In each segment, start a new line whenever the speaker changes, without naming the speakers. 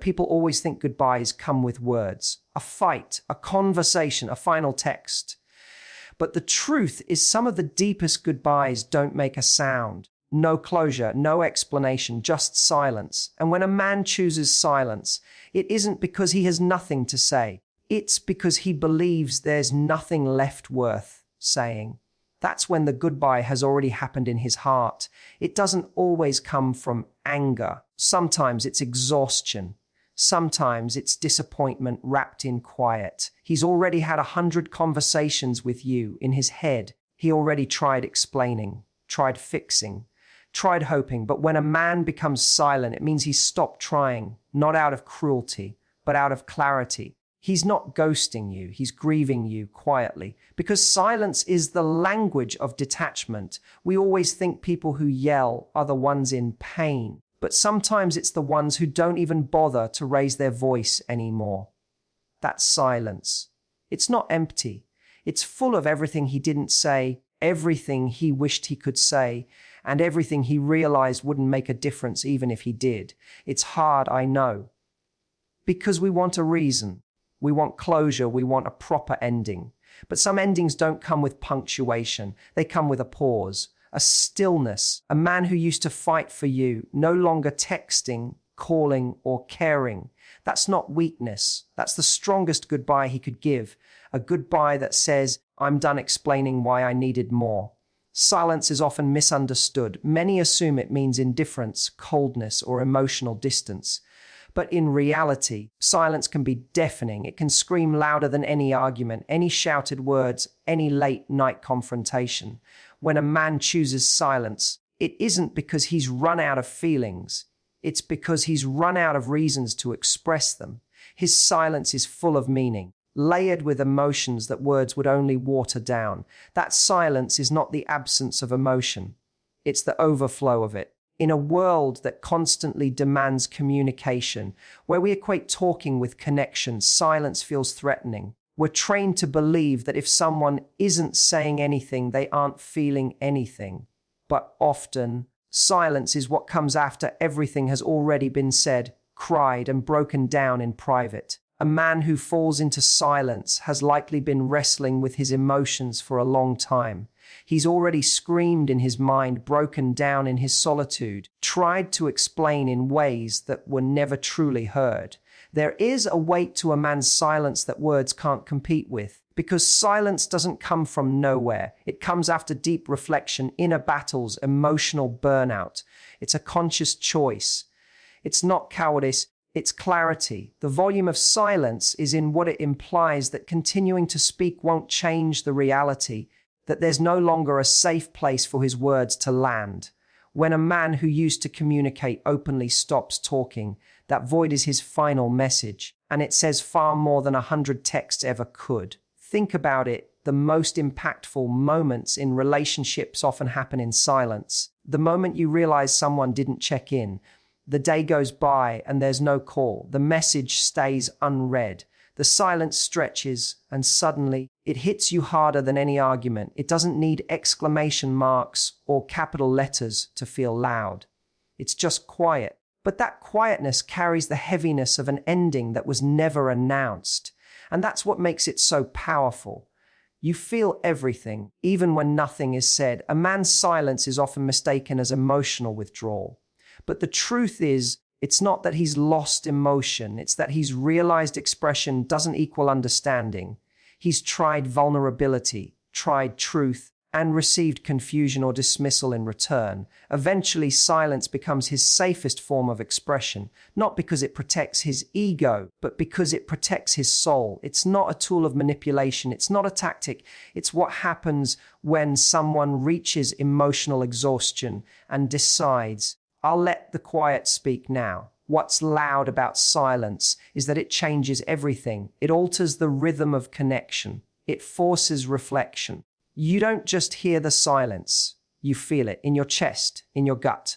People always think goodbyes come with words, a fight, a conversation, a final text. But the truth is some of the deepest goodbyes don't make a sound. No closure, no explanation, just silence. And when a man chooses silence, it isn't because he has nothing to say. It's because he believes there's nothing left worth saying. That's when the goodbye has already happened in his heart. It doesn't always come from anger. Sometimes it's exhaustion. Sometimes it's disappointment wrapped in quiet. He's already had 100 conversations with you in his head. He already tried explaining, tried fixing, tried hoping. But when a man becomes silent, it means he's stopped trying, not out of cruelty, but out of clarity. He's not ghosting you, he's grieving you quietly. Because silence is the language of detachment. We always think people who yell are the ones in pain. But sometimes it's the ones who don't even bother to raise their voice anymore. That's silence. It's not empty. It's full of everything he didn't say, everything he wished he could say, and everything he realized wouldn't make a difference even if he did. It's hard, I know. Because we want a reason. We want closure, we want a proper ending. But some endings don't come with punctuation. They come with a pause, a stillness. A man who used to fight for you, no longer texting, calling, or caring. That's not weakness. That's the strongest goodbye he could give. A goodbye that says, I'm done explaining why I needed more. Silence is often misunderstood. Many assume it means indifference, coldness, or emotional distance. But in reality, silence can be deafening. It can scream louder than any argument, any shouted words, any late-night confrontation. When a man chooses silence, it isn't because he's run out of feelings. It's because he's run out of reasons to express them. His silence is full of meaning, layered with emotions that words would only water down. That silence is not the absence of emotion. It's the overflow of it. In a world that constantly demands communication, where we equate talking with connection, silence feels threatening. We're trained to believe that if someone isn't saying anything, they aren't feeling anything. But often, silence is what comes after everything has already been said, cried, and broken down in private. A man who falls into silence has likely been wrestling with his emotions for a long time. He's already screamed in his mind, broken down in his solitude, tried to explain in ways that were never truly heard. There is a weight to a man's silence that words can't compete with, because silence doesn't come from nowhere. It comes after deep reflection, inner battles, emotional burnout. It's a conscious choice. It's not cowardice, it's clarity. The volume of silence is in what it implies that continuing to speak won't change the reality, that there's no longer a safe place for his words to land. When a man who used to communicate openly stops talking, that void is his final message, and it says far more than 100 texts ever could. Think about it. The most impactful moments in relationships often happen in silence. The moment you realize someone didn't check in, the day goes by and there's no call. The message stays unread. The silence stretches, and suddenly it hits you harder than any argument. It doesn't need exclamation marks or capital letters to feel loud. It's just quiet. But that quietness carries the heaviness of an ending that was never announced. And that's what makes it so powerful. You feel everything, even when nothing is said. A man's silence is often mistaken as emotional withdrawal. But the truth is, it's not that he's lost emotion, it's that he's realized expression doesn't equal understanding. He's tried vulnerability, tried truth, and received confusion or dismissal in return. Eventually, silence becomes his safest form of expression, not because it protects his ego, but because it protects his soul. It's not a tool of manipulation, it's not a tactic, it's what happens when someone reaches emotional exhaustion and decides, I'll let the quiet speak now. What's loud about silence is that it changes everything. It alters the rhythm of connection. It forces reflection. You don't just hear the silence. You feel it in your chest, in your gut.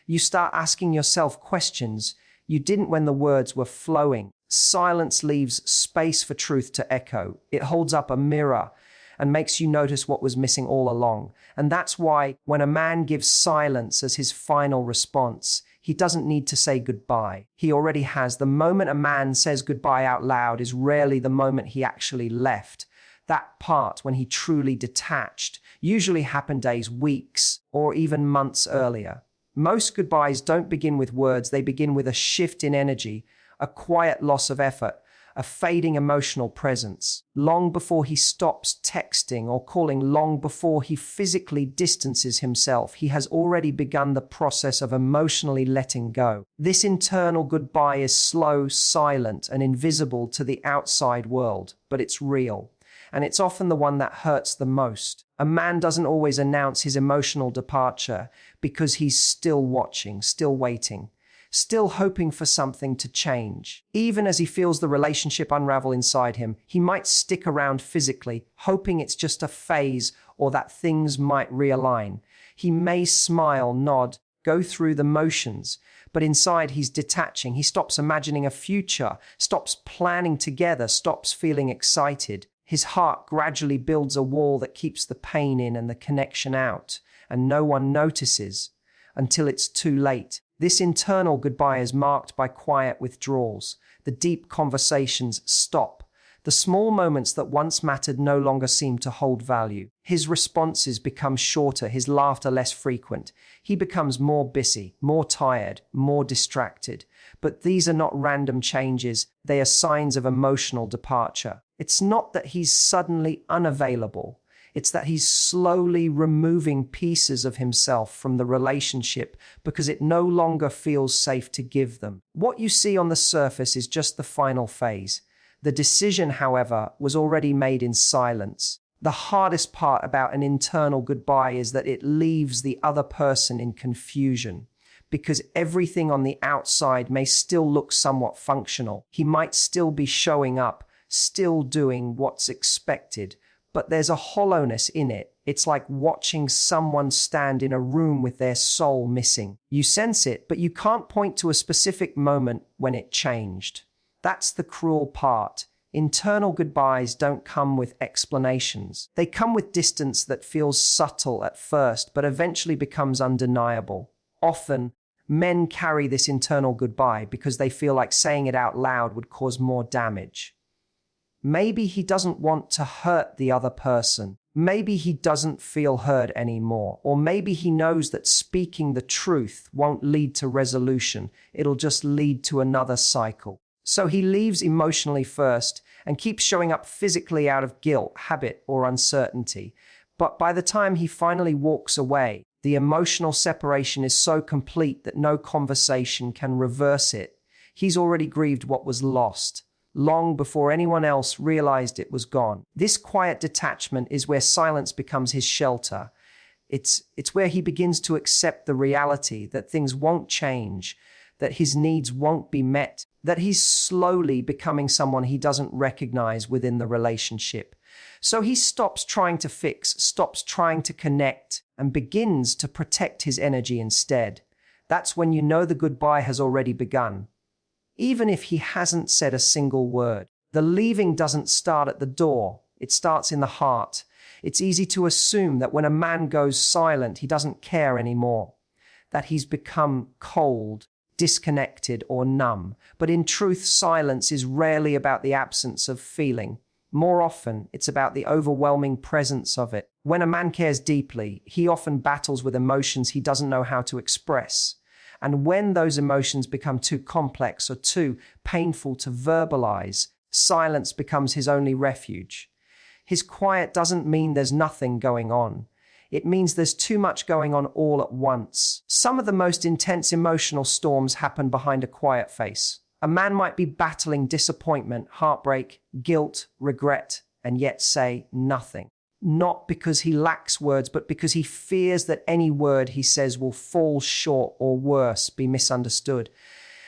You start asking yourself questions you didn't when the words were flowing. Silence leaves space for truth to echo. It holds up a mirror and makes you notice what was missing all along. And that's why when a man gives silence as his final response, He doesn't need to say goodbye. He already has. The moment a man says goodbye out loud is rarely the moment he actually left. That part when he truly detached usually happened days, weeks, or even months earlier. Most goodbyes don't begin with words. They begin with a shift in energy, a quiet loss of effort, a fading emotional presence. Long before he stops texting or calling, long before he physically distances himself, he has already begun the process of emotionally letting go. This internal goodbye is slow, silent, and invisible to the outside world, but it's real. And it's often the one that hurts the most. A man doesn't always announce his emotional departure because he's still watching, still waiting, still hoping for something to change. Even as he feels the relationship unravel inside him, he might stick around physically, hoping it's just a phase or that things might realign. He may smile, nod, go through the motions, but inside he's detaching. He stops imagining a future, stops planning together, stops feeling excited. His heart gradually builds a wall that keeps the pain in and the connection out, and no one notices until it's too late. This internal goodbye is marked by quiet withdrawals. The deep conversations stop. The small moments that once mattered no longer seem to hold value. His responses become shorter, his laughter less frequent. He becomes more busy, more tired, more distracted. But these are not random changes. They are signs of emotional departure. It's not that he's suddenly unavailable. It's that he's slowly removing pieces of himself from the relationship because it no longer feels safe to give them. What you see on the surface is just the final phase. The decision, however, was already made in silence. The hardest part about an internal goodbye is that it leaves the other person in confusion, because everything on the outside may still look somewhat functional. He might still be showing up, still doing what's expected, but there's a hollowness in it. It's like watching someone stand in a room with their soul missing. You sense it, but you can't point to a specific moment when it changed. That's the cruel part. Internal goodbyes don't come with explanations. They come with distance that feels subtle at first, but eventually becomes undeniable. Often, men carry this internal goodbye because they feel like saying it out loud would cause more damage. Maybe he doesn't want to hurt the other person. Maybe he doesn't feel heard anymore. Or maybe he knows that speaking the truth won't lead to resolution. It'll just lead to another cycle. So he leaves emotionally first and keeps showing up physically out of guilt, habit, or uncertainty. But by the time he finally walks away, the emotional separation is so complete that no conversation can reverse it. He's already grieved what was lost, long before anyone else realized it was gone. This quiet detachment is where silence becomes his shelter. It's where he begins to accept the reality that things won't change, that his needs won't be met, that he's slowly becoming someone he doesn't recognize within the relationship. So he stops trying to fix, stops trying to connect, and begins to protect his energy instead. That's when you know the goodbye has already begun. Even if he hasn't said a single word, the leaving doesn't start at the door. It starts in the heart. It's easy to assume that when a man goes silent, he doesn't care anymore, that he's become cold, disconnected, or numb. But in truth, silence is rarely about the absence of feeling. More often, it's about the overwhelming presence of it. When a man cares deeply, he often battles with emotions he doesn't know how to express. And when those emotions become too complex or too painful to verbalize, silence becomes his only refuge. His quiet doesn't mean there's nothing going on. It means there's too much going on all at once. Some of the most intense emotional storms happen behind a quiet face. A man might be battling disappointment, heartbreak, guilt, regret, and yet say nothing. Not because he lacks words, but because he fears that any word he says will fall short or worse, be misunderstood.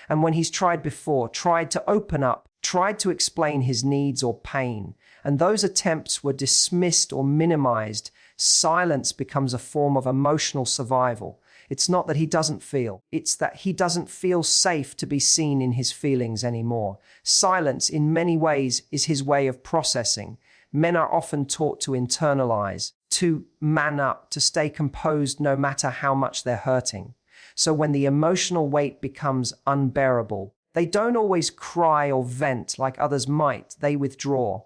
And when he's tried before, tried to open up, tried to explain his needs or pain, and those attempts were dismissed or minimized, silence becomes a form of emotional survival. It's not that he doesn't feel. It's that he doesn't feel safe to be seen in his feelings anymore. Silence, in many ways, is his way of processing. Men are often taught to internalize, to man up, to stay composed no matter how much they're hurting. So when the emotional weight becomes unbearable, they don't always cry or vent like others might. They withdraw.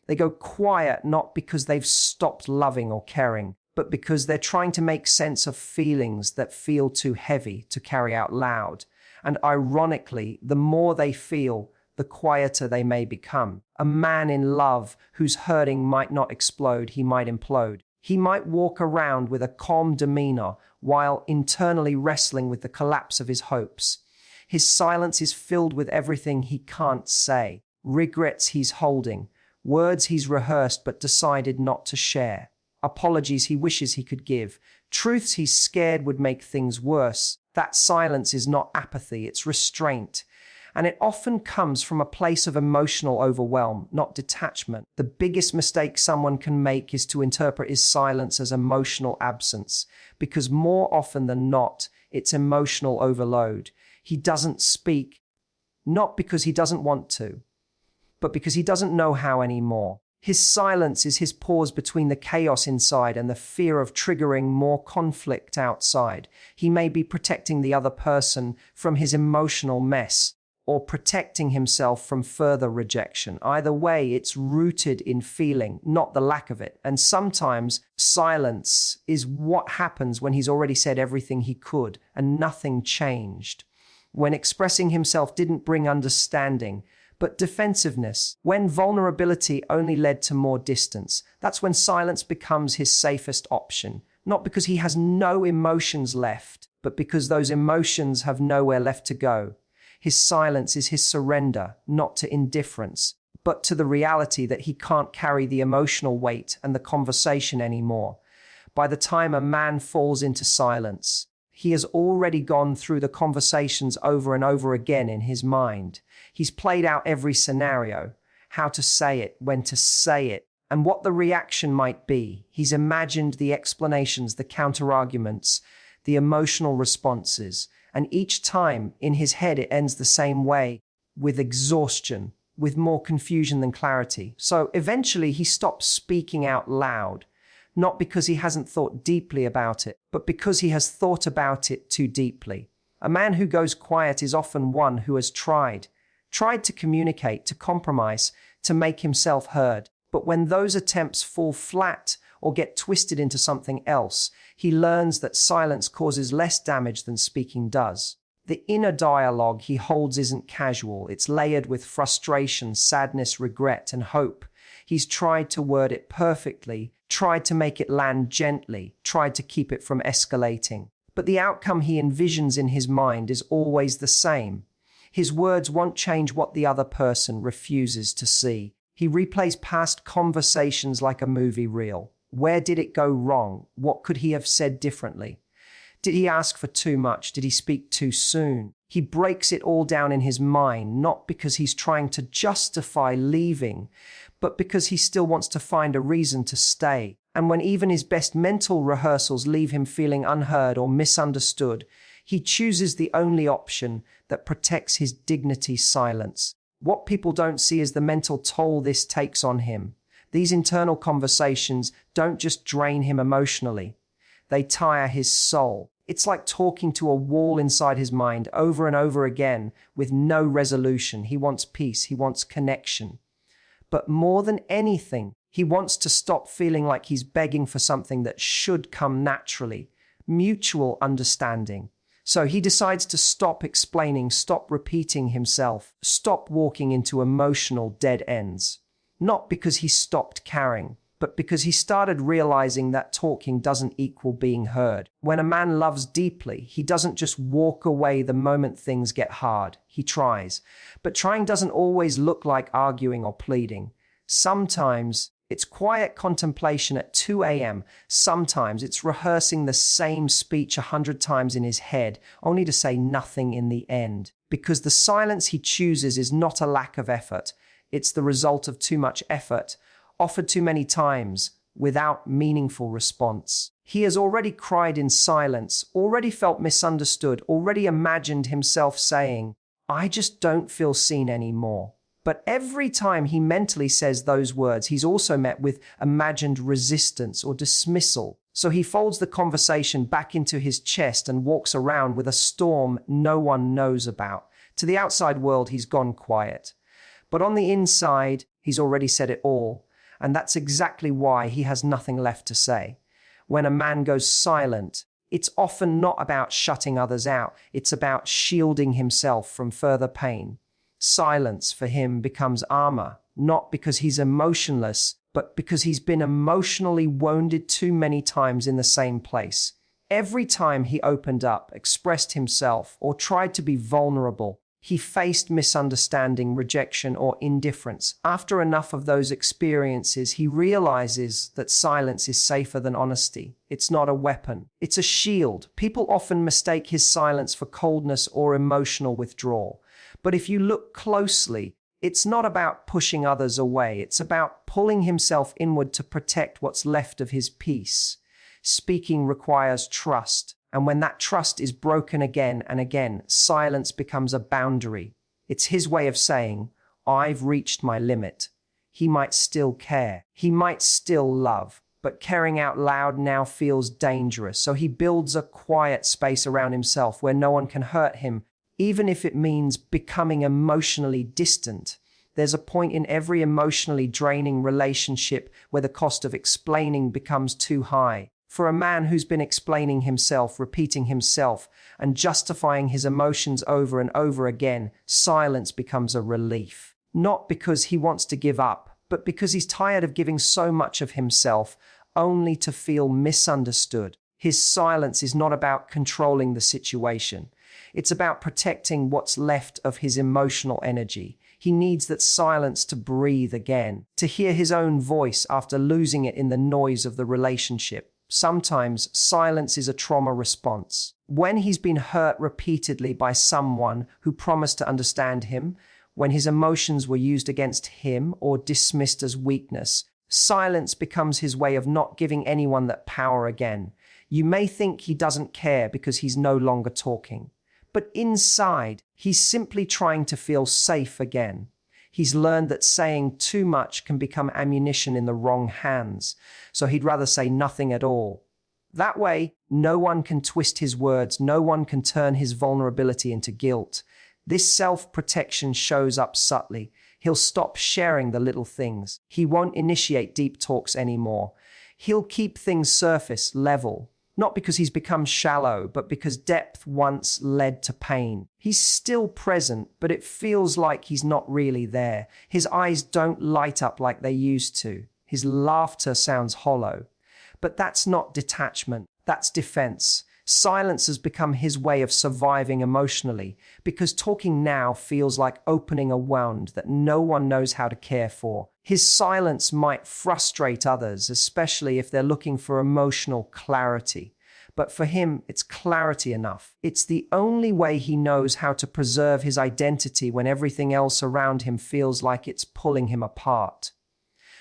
They go quiet not because they've stopped loving or caring, but because they're trying to make sense of feelings that feel too heavy to carry out loud. And ironically, the more they feel, the quieter they may become. A man in love who's hurting might not explode, he might implode. He might walk around with a calm demeanor while internally wrestling with the collapse of his hopes. His silence is filled with everything he can't say, regrets he's holding, words he's rehearsed but decided not to share, apologies he wishes he could give, truths he's scared would make things worse. That silence is not apathy, it's restraint. And it often comes from a place of emotional overwhelm, not detachment. The biggest mistake someone can make is to interpret his silence as emotional absence, because more often than not, it's emotional overload. He doesn't speak, not because he doesn't want to, but because he doesn't know how anymore. His silence is his pause between the chaos inside and the fear of triggering more conflict outside. He may be protecting the other person from his emotional mess, or protecting himself from further rejection. Either way, it's rooted in feeling, not the lack of it. And sometimes silence is what happens when he's already said everything he could and nothing changed. When expressing himself didn't bring understanding, but defensiveness. When vulnerability only led to more distance, that's when silence becomes his safest option. Not because he has no emotions left, but because those emotions have nowhere left to go. His silence is his surrender, not to indifference, but to the reality that he can't carry the emotional weight and the conversation anymore. By the time a man falls into silence, he has already gone through the conversations over and over again in his mind. He's played out every scenario, how to say it, when to say it, and what the reaction might be. He's imagined the explanations, the counterarguments, the emotional responses, and each time in his head it ends the same way, with exhaustion, with more confusion than clarity. So eventually he stops speaking out loud, not because he hasn't thought deeply about it, but because he has thought about it too deeply. A man who goes quiet is often one who has tried to communicate, to compromise, to make himself heard. But when those attempts fall flat or get twisted into something else, he learns that silence causes less damage than speaking does. The inner dialogue he holds isn't casual. It's layered with frustration, sadness, regret, and hope. He's tried to word it perfectly, tried to make it land gently, tried to keep it from escalating. But the outcome he envisions in his mind is always the same. His words won't change what the other person refuses to see. He replays past conversations like a movie reel. Where did it go wrong? What could he have said differently? Did he ask for too much? Did he speak too soon? He breaks it all down in his mind, not because he's trying to justify leaving, but because he still wants to find a reason to stay. And when even his best mental rehearsals leave him feeling unheard or misunderstood, he chooses the only option that protects his dignity: silence. What people don't see is the mental toll this takes on him. These internal conversations don't just drain him emotionally, they tire his soul. It's like talking to a wall inside his mind over and over again with no resolution. He wants peace, he wants connection. But more than anything, he wants to stop feeling like he's begging for something that should come naturally: mutual understanding. So he decides to stop explaining, stop repeating himself, stop walking into emotional dead ends. Not because he stopped caring, but because he started realizing that talking doesn't equal being heard. When a man loves deeply, he doesn't just walk away the moment things get hard. He tries. But trying doesn't always look like arguing or pleading. Sometimes it's quiet contemplation at 2 a.m. Sometimes it's rehearsing the same speech 100 times in his head, only to say nothing in the end. Because the silence he chooses is not a lack of effort. It's the result of too much effort, offered too many times, without meaningful response. He has already cried in silence, already felt misunderstood, already imagined himself saying, "I just don't feel seen anymore." But every time he mentally says those words, he's also met with imagined resistance or dismissal. So he folds the conversation back into his chest and walks around with a storm no one knows about. To the outside world, he's gone quiet. But on the inside, he's already said it all. And that's exactly why he has nothing left to say. When a man goes silent, it's often not about shutting others out. It's about shielding himself from further pain. Silence for him becomes armor, not because he's emotionless, but because he's been emotionally wounded too many times in the same place. Every time he opened up, expressed himself, or tried to be vulnerable, he faced misunderstanding, rejection, or indifference. After enough of those experiences, he realizes that silence is safer than honesty. It's not a weapon. It's a shield. People often mistake his silence for coldness or emotional withdrawal. But if you look closely, it's not about pushing others away. It's about pulling himself inward to protect what's left of his peace. Speaking requires trust. And when that trust is broken again and again, silence becomes a boundary. It's his way of saying, I've reached my limit. He might still care. He might still love. But caring out loud now feels dangerous. So he builds a quiet space around himself where no one can hurt him, even if it means becoming emotionally distant. There's a point in every emotionally draining relationship where the cost of explaining becomes too high. For a man who's been explaining himself, repeating himself, and justifying his emotions over and over again, silence becomes a relief. Not because he wants to give up, but because he's tired of giving so much of himself only to feel misunderstood. His silence is not about controlling the situation. It's about protecting what's left of his emotional energy. He needs that silence to breathe again, to hear his own voice after losing it in the noise of the relationship. Sometimes silence is a trauma response. When he's been hurt repeatedly by someone who promised to understand him, when his emotions were used against him or dismissed as weakness, silence becomes his way of not giving anyone that power again. You may think he doesn't care because he's no longer talking, but inside, he's simply trying to feel safe again. He's learned that saying too much can become ammunition in the wrong hands, so he'd rather say nothing at all. That way, no one can twist his words, no one can turn his vulnerability into guilt. This self-protection shows up subtly. He'll stop sharing the little things. He won't initiate deep talks anymore. He'll keep things surface level. Not because he's become shallow, but because depth once led to pain. He's still present, but it feels like he's not really there. His eyes don't light up like they used to. His laughter sounds hollow. But that's not detachment, that's defense. Silence has become his way of surviving emotionally, because talking now feels like opening a wound that no one knows how to care for. His silence might frustrate others, especially if they're looking for emotional clarity. But for him, it's clarity enough. It's the only way he knows how to preserve his identity when everything else around him feels like it's pulling him apart.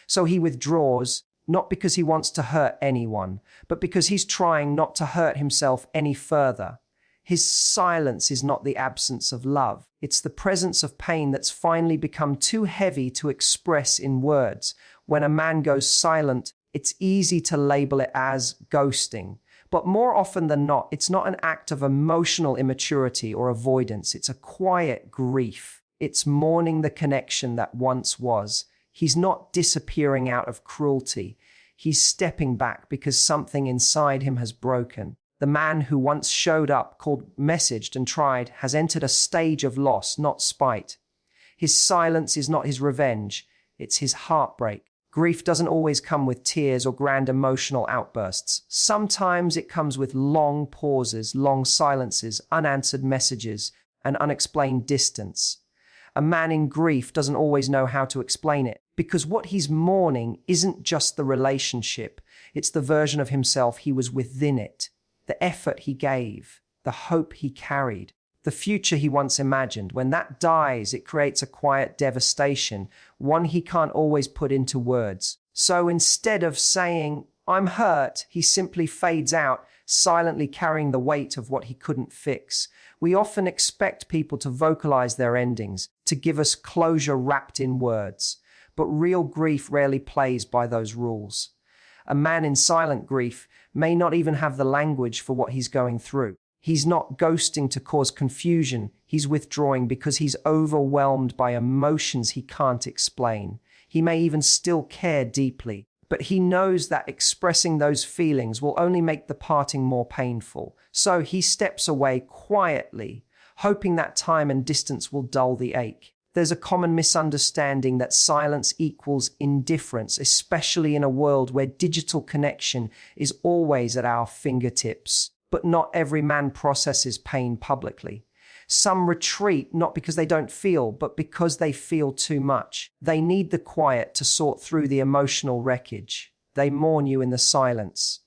So he withdraws, not because he wants to hurt anyone, but because he's trying not to hurt himself any further. His silence is not the absence of love. It's the presence of pain that's finally become too heavy to express in words. When a man goes silent, it's easy to label it as ghosting. But more often than not, it's not an act of emotional immaturity or avoidance. It's a quiet grief. It's mourning the connection that once was. He's not disappearing out of cruelty. He's stepping back because something inside him has broken. The man who once showed up, called, messaged, and tried has entered a stage of loss, not spite. His silence is not his revenge. It's his heartbreak. Grief doesn't always come with tears or grand emotional outbursts. Sometimes it comes with long pauses, long silences, unanswered messages, and unexplained distance. A man in grief doesn't always know how to explain it, because what he's mourning isn't just the relationship, it's the version of himself he was within it, the effort he gave, the hope he carried, the future he once imagined. When that dies, it creates a quiet devastation, one he can't always put into words. So instead of saying, "I'm hurt," he simply fades out, silently carrying the weight of what he couldn't fix. We often expect people to vocalize their endings, to give us closure wrapped in words. But real grief rarely plays by those rules. A man in silent grief may not even have the language for what he's going through. He's not ghosting to cause confusion. He's withdrawing because he's overwhelmed by emotions he can't explain. He may even still care deeply, but he knows that expressing those feelings will only make the parting more painful. So he steps away quietly, hoping that time and distance will dull the ache. There's a common misunderstanding that silence equals indifference, especially in a world where digital connection is always at our fingertips. But not every man processes pain publicly. Some retreat not because they don't feel, but because they feel too much. They need the quiet to sort through the emotional wreckage. They mourn you in the silence.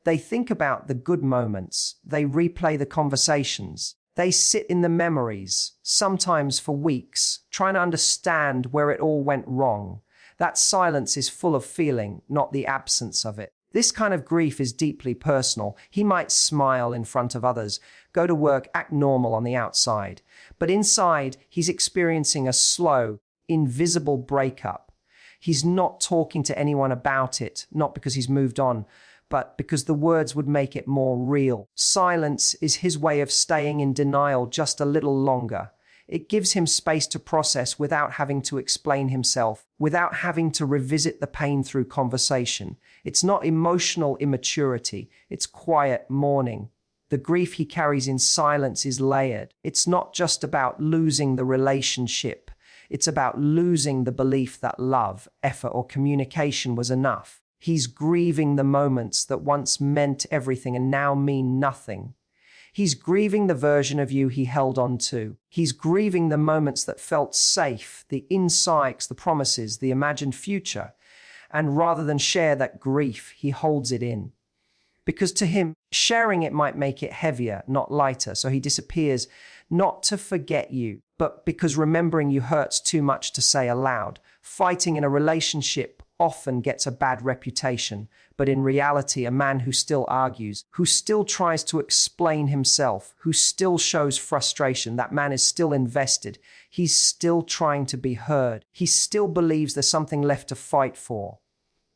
They think about the good moments. They replay the conversations. They sit in the memories, sometimes for weeks, trying to understand where it all went wrong. That silence is full of feeling, not the absence of it. This kind of grief is deeply personal. He might smile in front of others, go to work, act normal on the outside. But inside, he's experiencing a slow, invisible breakup. He's not talking to anyone about it, not because he's moved on, but because the words would make it more real. Silence is his way of staying in denial just a little longer. It gives him space to process without having to explain himself, without having to revisit the pain through conversation. It's not emotional immaturity, it's quiet mourning. The grief he carries in silence is layered. It's not just about losing the relationship. It's about losing the belief that love, effort, or communication was enough. He's grieving the moments that once meant everything and now mean nothing. He's grieving the version of you he held on to. He's grieving the moments that felt safe, the insights, the promises, the imagined future. And rather than share that grief, he holds it in. Because to him, sharing it might make it heavier, not lighter. So he disappears, not to forget you, but because remembering you hurts too much to say aloud. Fighting in a relationship often gets a bad reputation, but in reality, a man who still argues, who still tries to explain himself, who still shows frustration, that man is still invested. He's still trying to be heard. He still believes there's something left to fight for.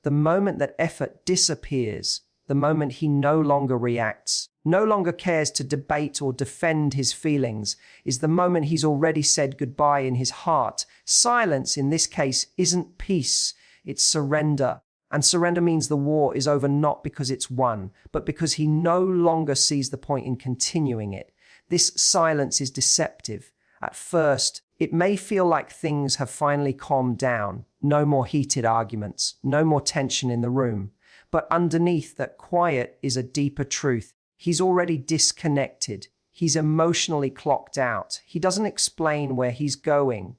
The moment that effort disappears, the moment he no longer reacts, no longer cares to debate or defend his feelings, is the moment he's already said goodbye in his heart. Silence, in this case, isn't peace. It's surrender. And surrender means the war is over not because it's won, but because he no longer sees the point in continuing it. This silence is deceptive. At first, it may feel like things have finally calmed down. No more heated arguments, no more tension in the room. But underneath that quiet is a deeper truth. He's already disconnected. He's emotionally clocked out. He doesn't explain where he's going,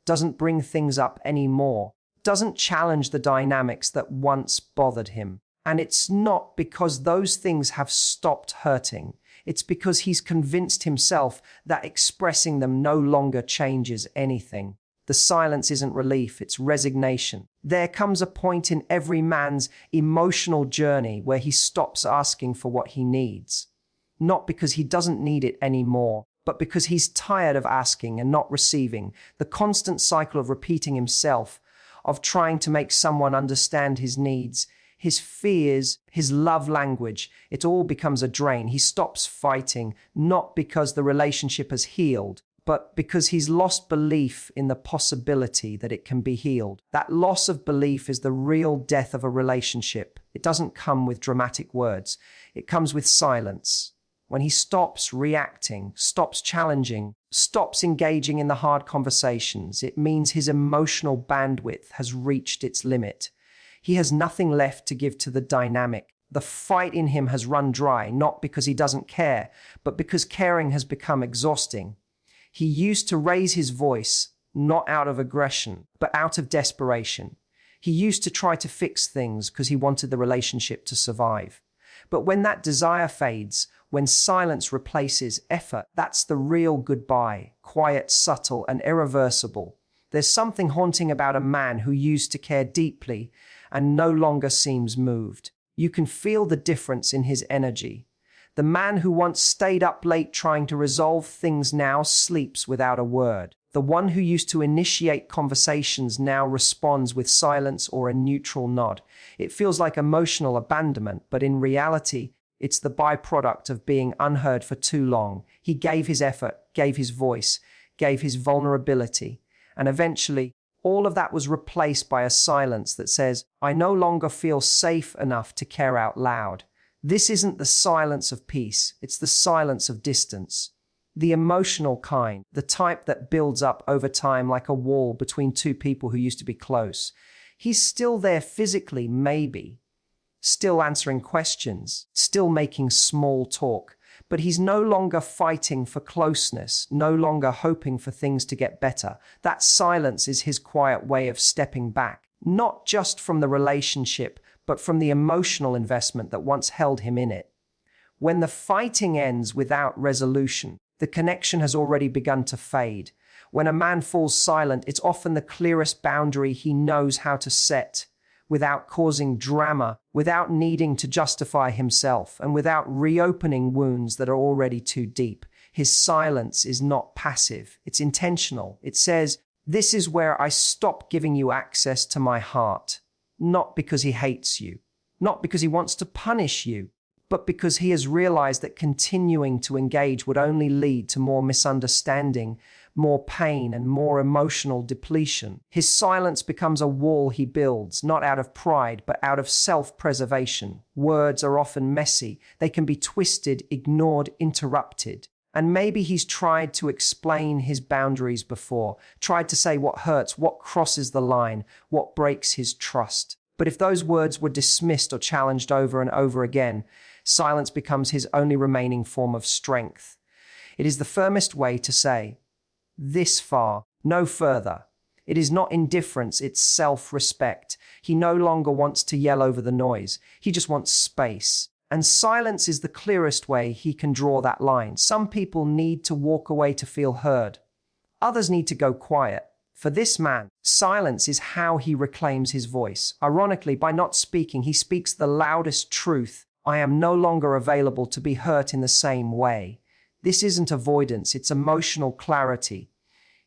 doesn't bring things up anymore, doesn't challenge the dynamics that once bothered him. And it's not because those things have stopped hurting. It's because he's convinced himself that expressing them no longer changes anything. The silence isn't relief, it's resignation. There comes a point in every man's emotional journey where he stops asking for what he needs. Not because he doesn't need it anymore, but because he's tired of asking and not receiving. The constant cycle of repeating himself, of trying to make someone understand his needs, his fears, his love language, it all becomes a drain. He stops fighting, not because the relationship has healed, but because he's lost belief in the possibility that it can be healed. That loss of belief is the real death of a relationship. It doesn't come with dramatic words. It comes with silence. When he stops reacting, stops challenging, stops engaging in the hard conversations, it means his emotional bandwidth has reached its limit. He has nothing left to give to the dynamic. The fight in him has run dry, not because he doesn't care, but because caring has become exhausting. He used to raise his voice, not out of aggression, but out of desperation. He used to try to fix things because he wanted the relationship to survive. But when that desire fades, when silence replaces effort, that's the real goodbye, quiet, subtle, and irreversible. There's something haunting about a man who used to care deeply and no longer seems moved. You can feel the difference in his energy. The man who once stayed up late trying to resolve things now sleeps without a word. The one who used to initiate conversations now responds with silence or a neutral nod. It feels like emotional abandonment, but in reality, it's the byproduct of being unheard for too long. He gave his effort, gave his voice, gave his vulnerability, and eventually, all of that was replaced by a silence that says, I no longer feel safe enough to care out loud. This isn't the silence of peace, it's the silence of distance. The emotional kind, the type that builds up over time like a wall between two people who used to be close. He's still there physically, maybe, still answering questions, still making small talk, but he's no longer fighting for closeness, no longer hoping for things to get better. That silence is his quiet way of stepping back, not just from the relationship, but from the emotional investment that once held him in it. When the fighting ends without resolution, the connection has already begun to fade. When a man falls silent, it's often the clearest boundary he knows how to set, without causing drama, without needing to justify himself, and without reopening wounds that are already too deep. His silence is not passive, it's intentional. It says, this is where I stop giving you access to my heart. Not because he hates you, not because he wants to punish you, but because he has realized that continuing to engage would only lead to more misunderstanding, more pain, and more emotional depletion. His silence becomes a wall he builds, not out of pride, but out of self-preservation. Words are often messy. They can be twisted, ignored, interrupted. And maybe he's tried to explain his boundaries before, tried to say what hurts, what crosses the line, what breaks his trust. But if those words were dismissed or challenged over and over again, silence becomes his only remaining form of strength. It is the firmest way to say, this far, no further. It is not indifference, it's self-respect. He no longer wants to yell over the noise. He just wants space. And silence is the clearest way he can draw that line. Some people need to walk away to feel heard. Others need to go quiet. For this man, silence is how he reclaims his voice. Ironically, by not speaking, he speaks the loudest truth. I am no longer available to be hurt in the same way. This isn't avoidance, it's emotional clarity.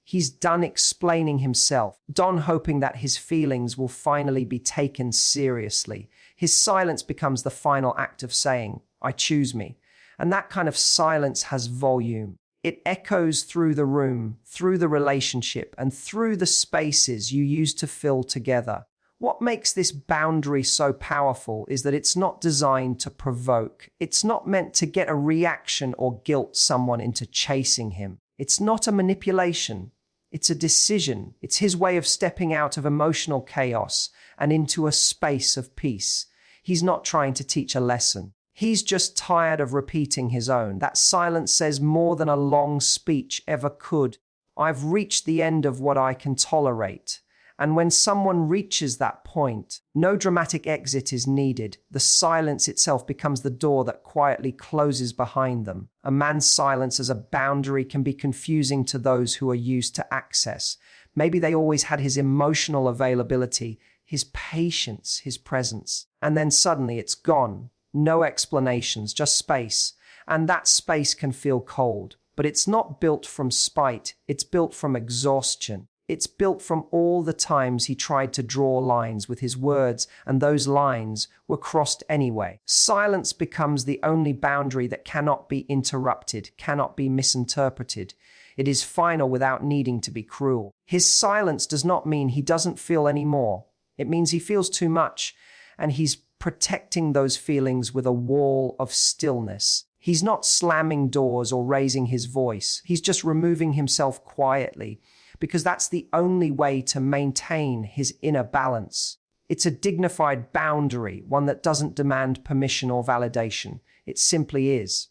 He's done explaining himself, done hoping that his feelings will finally be taken seriously. His silence becomes the final act of saying, I choose me. And that kind of silence has volume. It echoes through the room, through the relationship, and through the spaces you used to fill together. What makes this boundary so powerful is that it's not designed to provoke. It's not meant to get a reaction or guilt someone into chasing him. It's not a manipulation. It's a decision. It's his way of stepping out of emotional chaos and into a space of peace. He's not trying to teach a lesson. He's just tired of repeating his own. That silence says more than a long speech ever could. I've reached the end of what I can tolerate. And when someone reaches that point, no dramatic exit is needed. The silence itself becomes the door that quietly closes behind them. A man's silence as a boundary can be confusing to those who are used to access. Maybe they always had his emotional availability, his patience, his presence. And then suddenly it's gone. No explanations, just space. And that space can feel cold. But it's not built from spite. It's built from exhaustion. It's built from all the times he tried to draw lines with his words, and those lines were crossed anyway. Silence becomes the only boundary that cannot be interrupted, cannot be misinterpreted. It is final without needing to be cruel. His silence does not mean he doesn't feel any more. It means he feels too much, and he's protecting those feelings with a wall of stillness. He's not slamming doors or raising his voice. He's just removing himself quietly, because that's the only way to maintain his inner balance. It's a dignified boundary, one that doesn't demand permission or validation. It simply is.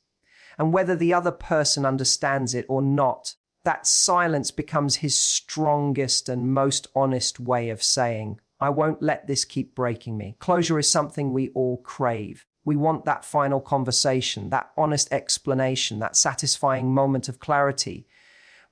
And whether the other person understands it or not, that silence becomes his strongest and most honest way of saying, I won't let this keep breaking me. Closure is something we all crave. We want that final conversation, that honest explanation, that satisfying moment of clarity,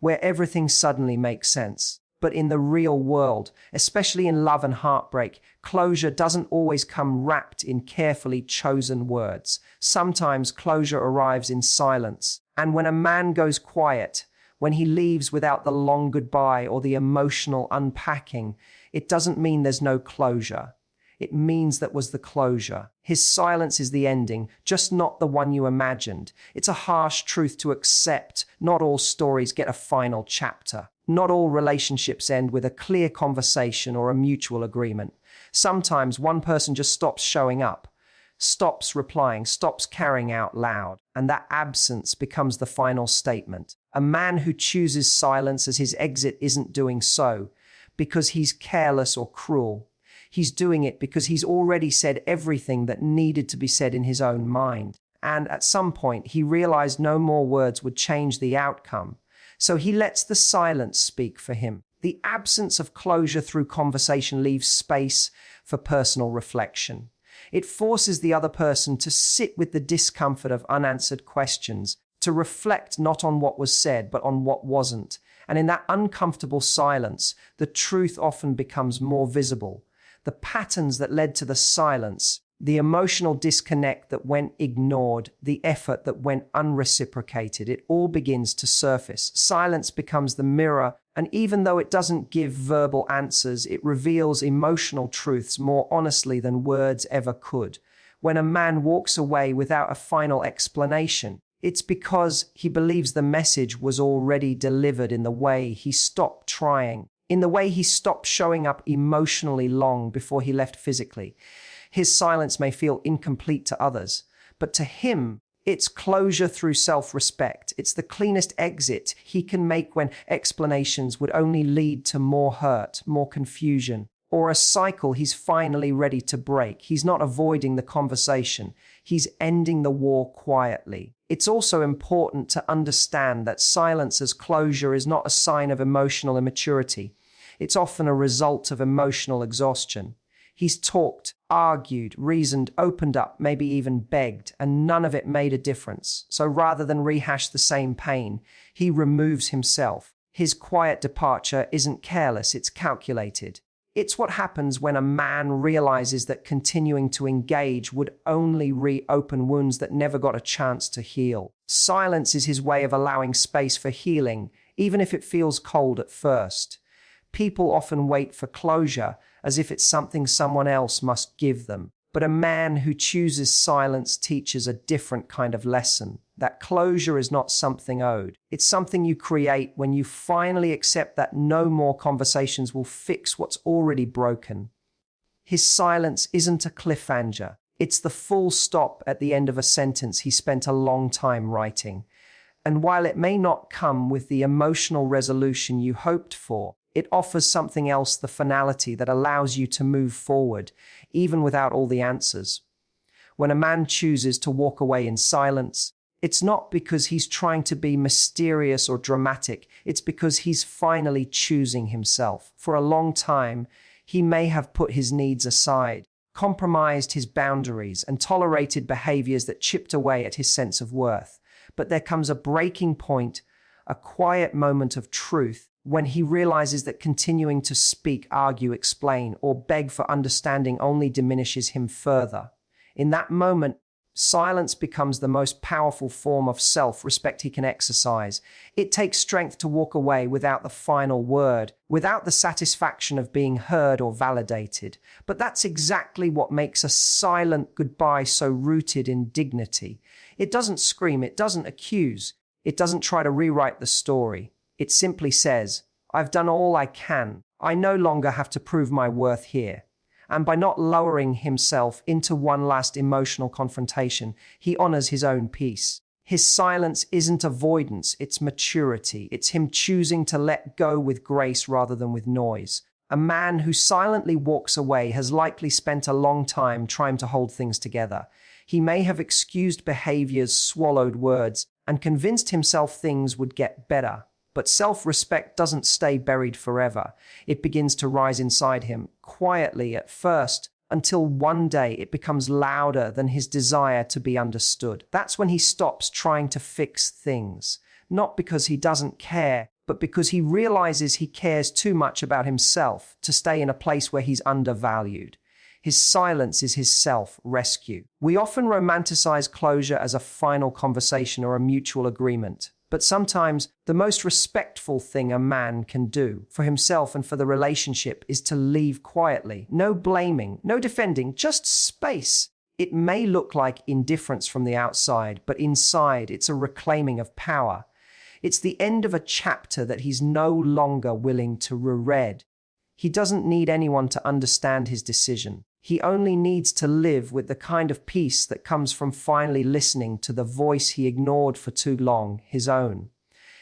where everything suddenly makes sense. But in the real world, especially in love and heartbreak, closure doesn't always come wrapped in carefully chosen words. Sometimes closure arrives in silence. And when a man goes quiet, When he leaves without the long goodbye or the emotional unpacking, it doesn't mean there's no closure. It means that was the closure. His silence is the ending, just not the one you imagined. It's a harsh truth to accept. Not all stories get a final chapter. Not all relationships end with a clear conversation or a mutual agreement. Sometimes one person just stops showing up, stops replying, stops carrying out loud, and that absence becomes the final statement. A man who chooses silence as his exit isn't doing so because he's careless or cruel. He's doing it because he's already said everything that needed to be said in his own mind. And at some point, he realized no more words would change the outcome. So he lets the silence speak for him. The absence of closure through conversation leaves space for personal reflection. It forces the other person to sit with the discomfort of unanswered questions, to reflect not on what was said, but on what wasn't. And in that uncomfortable silence, the truth often becomes more visible. The patterns that led to the silence, the emotional disconnect that went ignored, the effort that went unreciprocated, it all begins to surface. Silence becomes the mirror, and even though it doesn't give verbal answers, it reveals emotional truths more honestly than words ever could. When a man walks away without a final explanation, it's because he believes the message was already delivered in the way he stopped trying, in the way he stopped showing up emotionally long before he left physically. His silence may feel incomplete to others, but to him, it's closure through self-respect. It's the cleanest exit he can make when explanations would only lead to more hurt, more confusion, or a cycle he's finally ready to break. He's not avoiding the conversation. He's ending the war quietly. It's also important to understand that silence as closure is not a sign of emotional immaturity. It's often a result of emotional exhaustion. He's talked, argued, reasoned, opened up, maybe even begged, and none of it made a difference. So rather than rehash the same pain, he removes himself. His quiet departure isn't careless, it's calculated. It's what happens when a man realizes that continuing to engage would only reopen wounds that never got a chance to heal. Silence is his way of allowing space for healing, even if it feels cold at first. People often wait for closure as if it's something someone else must give them. But a man who chooses silence teaches a different kind of lesson. That closure is not something owed. It's something you create when you finally accept that no more conversations will fix what's already broken. His silence isn't a cliffhanger. It's the full stop at the end of a sentence he spent a long time writing. And while it may not come with the emotional resolution you hoped for, it offers something else, the finality that allows you to move forward, even without all the answers. When a man chooses to walk away in silence, it's not because he's trying to be mysterious or dramatic. It's because he's finally choosing himself. For a long time, he may have put his needs aside, compromised his boundaries, and tolerated behaviors that chipped away at his sense of worth. But there comes a breaking point, a quiet moment of truth, when he realizes that continuing to speak, argue, explain, or beg for understanding only diminishes him further. In that moment, silence becomes the most powerful form of self-respect he can exercise. It takes strength to walk away without the final word, without the satisfaction of being heard or validated. But that's exactly what makes a silent goodbye so rooted in dignity. It doesn't scream, it doesn't accuse, it doesn't try to rewrite the story. It simply says, I've done all I can. I no longer have to prove my worth here. And by not lowering himself into one last emotional confrontation, he honors his own peace. His silence isn't avoidance, it's maturity. It's him choosing to let go with grace rather than with noise. A man who silently walks away has likely spent a long time trying to hold things together. He may have excused behaviors, swallowed words, and convinced himself things would get better. But self-respect doesn't stay buried forever. It begins to rise inside him, quietly at first, until one day it becomes louder than his desire to be understood. That's when he stops trying to fix things, not because he doesn't care, but because he realizes he cares too much about himself to stay in a place where he's undervalued. His silence is his self-rescue. We often romanticize closure as a final conversation or a mutual agreement, But sometimes the most respectful thing a man can do for himself and for the relationship is to leave quietly. No blaming, no defending, just space. It may look like indifference from the outside, but inside it's a reclaiming of power. It's the end of a chapter that he's no longer willing to reread. He doesn't need anyone to understand his decision. He only needs to live with the kind of peace that comes from finally listening to the voice he ignored for too long, his own.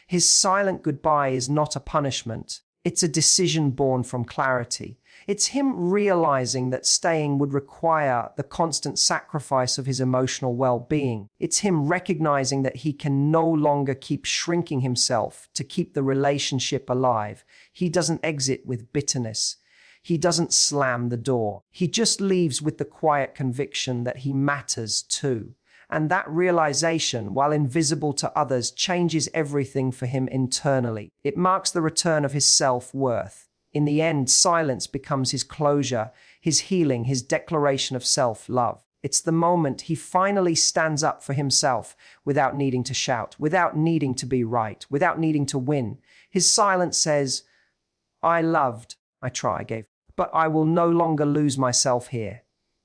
His silent goodbye is not a punishment. It's a decision born from clarity. It's him realizing that staying would require the constant sacrifice of his emotional well-being. It's him recognizing that he can no longer keep shrinking himself to keep the relationship alive. He doesn't exit with bitterness. He doesn't slam the door. He just leaves with the quiet conviction that he matters too. And that realization, while invisible to others, changes everything for him internally. It marks the return of his self-worth. In the end, silence becomes his closure, his healing, his declaration of self-love. It's the moment he finally stands up for himself without needing to shout, without needing to be right, without needing to win. His silence says, I loved, I gave, but I will no longer lose myself here.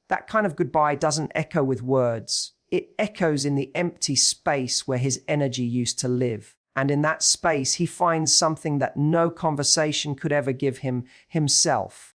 That kind of goodbye doesn't echo with words. It echoes in the empty space where his energy used to live. And in that space, he finds something that no conversation could ever give him, himself.